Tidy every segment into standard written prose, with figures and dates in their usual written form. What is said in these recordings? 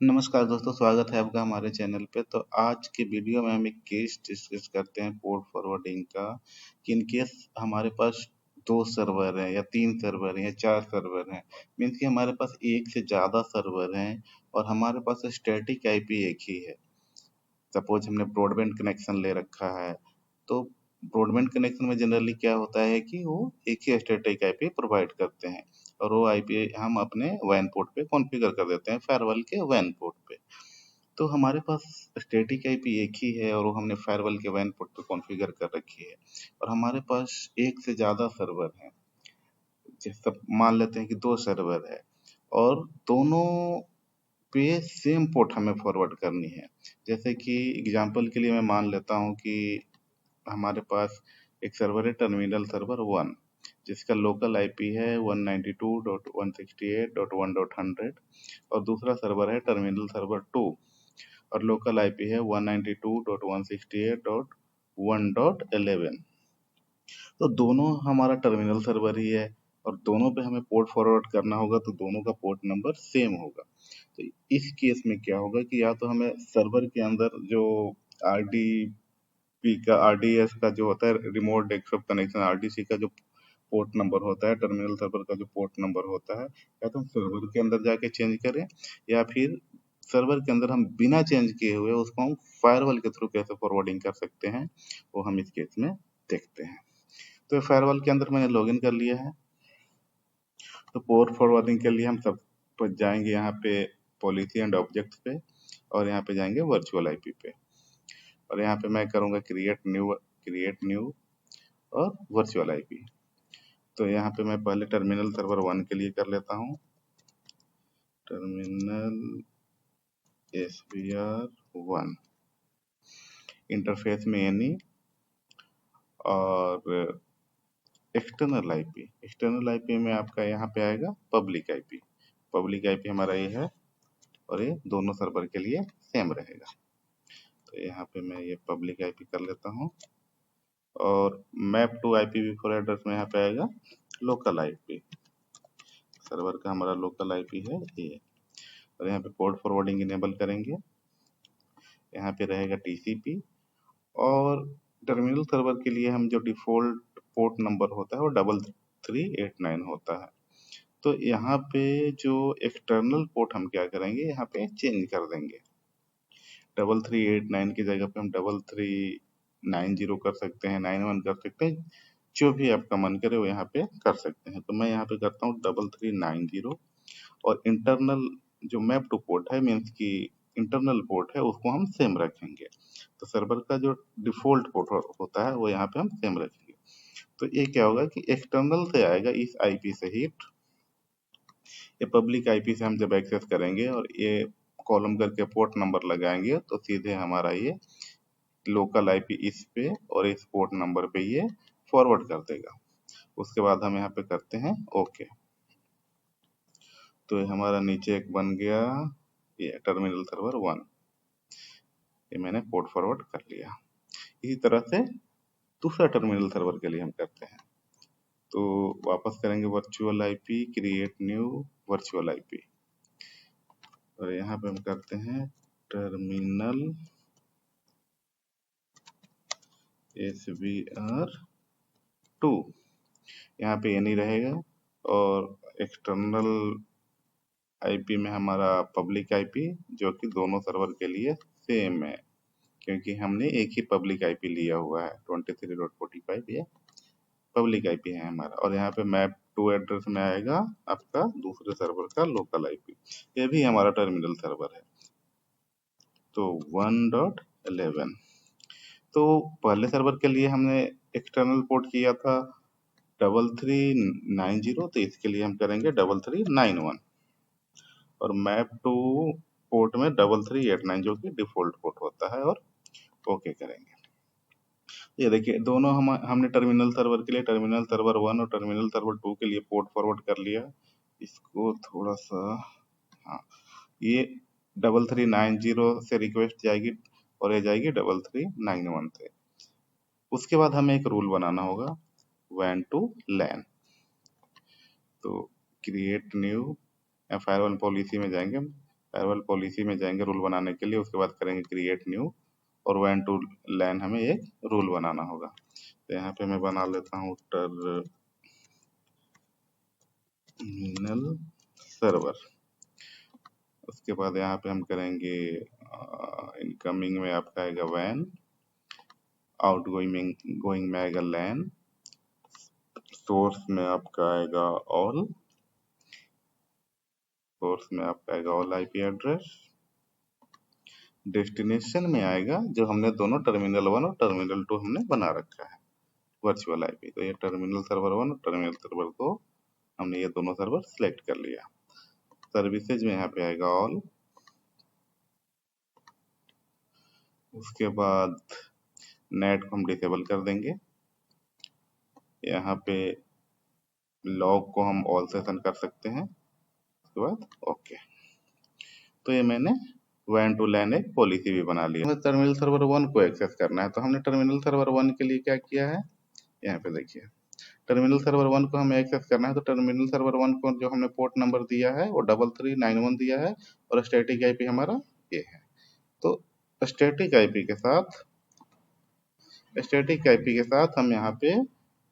नमस्कार दोस्तों, स्वागत है आपका हमारे चैनल पे। तो आज के वीडियो में हम एक केस डिस्कस करते हैं पोर्ट फॉरवर्डिंग का कि इन केस हमारे पास 2 सर्वर हैं या 3 सर्वर हैं या 4 सर्वर हैं। मीन्स कि हमारे पास एक से ज़्यादा सर्वर हैं और हमारे पास स्टैटिक आईपी एक ही है। सपोज हमने ब्रॉडबैंड कनेक्शन ले रखा है, तो ब्रॉडबैंड कनेक्शन में जनरली क्या होता है कि वो एक ही स्टैटिक आईपी प्रोवाइड करते हैं और वो आईपी हम अपने वैन पोर्ट पे कॉन्फ़िगर कर देते हैं फायरवॉल के वैन पोर्ट पे। तो हमारे पास स्टैटिक आईपी एक ही है और वो हमने फायरवॉल के वैन पोर्ट पे कॉन्फ़िगर कर रखी है और हमारे पास एक से ज़्यादा सर्वर हैं। जैसे मान लेते हैं कि 2 सर्वर है और दोनों पे सेम पोर्ट हमें फॉरवर्ड करनी है। जैसे कि एग्जांपल के लिए मैं मान लेता हूँ कि हमारे पास एक सर्वर है टर्मिनल सर्वर 1 जिसका लोकल आईपी है 192.168.1.100 और दूसरा सर्वर है टर्मिनल सर्वर 2 और लोकल आईपी है 192.168.1.11। तो दोनों हमारा टर्मिनल सर्वर ही है और दोनों पे हमें पोर्ट फॉरवर्ड करना होगा तो दोनों का पोर्ट नंबर सेम होगा। तो इस केस में क्या होगा कि या तो हमें सर्वर के अंदर जो आरडीपी का आरडीएस का जो होता है रिमोट डेस्कटॉप कनेक्शन आरडीसी का जो पोर्ट नंबर होता है टर्मिनल सर्वर का जो पोर्ट नंबर होता है या तो हम सर्वर के अंदर जाके चेंज करें या फिर सर्वर के अंदर हम बिना चेंज किए हुए उसको हम फायरवॉल के थ्रू कैसे फॉरवर्डिंग कर सकते हैं वो हम इस केस में देखते हैं। तो फायरवॉल के अंदर मैंने लॉगिन कर लिया है। तो पोर्ट फॉरवर्डिंग के लिए हम सब पर जाएंगे यहाँ पे पॉलिसी एंड ऑब्जेक्ट्स पे और यहाँ पे जाएंगे वर्चुअल आईपी पे और यहाँ पे मैं करूँगा क्रिएट न्यू और वर्चुअल आईपी। तो यहाँ पे मैं पहले टर्मिनल सर्वर 1 के लिए कर लेता हूँ। टर्मिनल SVR1 इंटरफेस में एनी और एक्सटर्नल आईपी में आपका यहाँ पे आएगा पब्लिक आईपी हमारा ये है और ये दोनों सर्वर के लिए सेम रहेगा। तो यहाँ पे मैं ये पब्लिक आईपी कर लेता हूँ और मैप टू IPv4 एड्रेस में यहाँ पे आएगा लोकल आईपी। सर्वर का हमारा लोकल आईपी है ये और यहाँ पे पोर्ट फॉरवर्डिंग इनेबल करेंगे। यहाँ पे रहेगा TCP और टर्मिनल सर्वर के लिए हम जो डिफ़ॉल्ट पोर्ट नंबर होता है वो 3389 होता है। तो यहाँ पे जो एक्सटर्नल पोर्ट हम क्या करेंगे यहाँ पे चेंज कर देंगे। 3389 की जगह पे हम 3390 कर सकते हैं, 91 कर सकते हैं, जो भी आपका मन करे वो यहाँ पे कर सकते हैं। तो मैं यहाँ पे करता हूँ 3390 और इंटरनल जो मैप टू पोर्ट है मीन्स की इंटरनल पोर्ट है उसको हम सेम रखेंगे। तो सर्वर का जो डिफ़ॉल्ट पोर्ट होता है वो यहाँ पे हम सेम रखेंगे। तो ये क्या होगा कि एक्सटर्नल से आएगा इस आईपी से ही, ये पब्लिक आईपी से हम जब एक्सेस करेंगे और ये कॉलम करके पोर्ट नंबर लगाएंगे तो सीधे हमारा ये लोकल आईपी इस पे और इस पोर्ट नंबर पे ये फॉरवर्ड कर देगा। उसके बाद हम यहाँ पे करते हैं ओके। तो ये हमारा नीचे एक बन गया ये टर्मिनल सर्वर 1, ये मैंने पोर्ट फॉरवर्ड कर लिया। इसी तरह से दूसरा टर्मिनल सर्वर के लिए हम करते हैं। तो वापस करेंगे virtual IP create new virtual IP और यहाँ पे हम करते हैं टर्मिनल SVR2। यहाँ पे एनी रहेगा और एक्सटर्नल आईपी में हमारा पब्लिक आईपी जो कि दोनों सर्वर के लिए सेम है क्योंकि हमने एक ही पब्लिक आईपी लिया हुआ है 23.45 ये पब्लिक आईपी है हमारा और यहाँ पे मैप टू एड्रेस में आएगा आपका दूसरे सर्वर का लोकल आईपी। ये भी हमारा टर्मिनल सर्वर है। तो 1.11 तो पहले सर्वर के लिए हमने एक्सटर्नल पोर्ट किया था 3390 तो इसके लिए हम करेंगे 3391 और मैप टू पोर्ट में 3389 जो कि डिफॉल्ट पोर्ट होता है और ओके करेंगे। ये देखिए दोनों हमने टर्मिनल सर्वर के लिए टर्मिनल सर्वर 1 और टर्मिनल सर्वर 2 के लिए पोर्ट फॉरवर्ड कर लिया। इसको थोड़ा सा हाँ ये 3390 से रिक्वेस्ट जाएगी और ये जाएगी 3391 से। उसके बाद हमें एक रूल बनाना होगा वैन टू लैन। तो क्रिएट न्यू फायरवॉल पॉलिसी में जाएंगे फायरवॉल पॉलिसी में जाएंगे रूल बनाने के लिए, उसके बाद करेंगे क्रिएट न्यू और वैन टू लैन हमें एक रूल बनाना होगा। तो यहाँ पे मैं बना लेता हूँ टर्मिनल सर्वर। उसके बाद यहाँ पे हम करेंगे इनकमिंग में आपका आएगा वैन, गोइंग में आएगा लैन, सोर्स में आपका आएगा ऑल आईपी एड्रेस, डेस्टिनेशन में आएगा जो हमने दोनों टर्मिनल 1 और टर्मिनल 2 हमने बना रखा है वर्चुअल आईपी। तो ये टर्मिनल सर्वर 1 और टर्मिनल सर्वर 2 हमने ये दोनों सर्वर सिलेक्ट कर लिया। सर्विसेज में यहाँ पे आएगा ऑल, उसके बाद नेट को हम डिसेबल कर देंगे। यहाँ पे लॉग को हम ऑल सेशन कर सकते हैं, उसके बाद ओके। तो ये मैंने वैन टू लैन एक पॉलिसी भी बना ली। हमें टर्मिनल सर्वर 1 को एक्सेस करना है, तो हमने टर्मिनल सर्वर 1 के लिए क्या किया है, यहाँ पे देखिए टर्मिनल सर्वर 1 को हमें एक्सेस करना है। तो टर्मिनल सर्वर 1 को जो हमने पोर्ट नंबर दिया है वो 3391 दिया है और स्टैटिक आईपी हमारा ये है। तो स्टैटिक आईपी के साथ हम यहाँ पे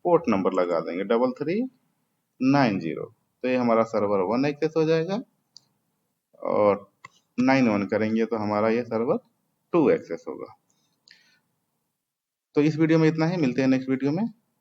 पोर्ट नंबर लगा देंगे 3390। तो ये हमारा सर्वर 1 एक्सेस हो जाएगा और 91 करेंगे तो हमारा ये सर्वर 2 एक्सेस होगा। तो इस वीडियो में इतना ही, मिलते हैं नेक्स्ट वीडियो में।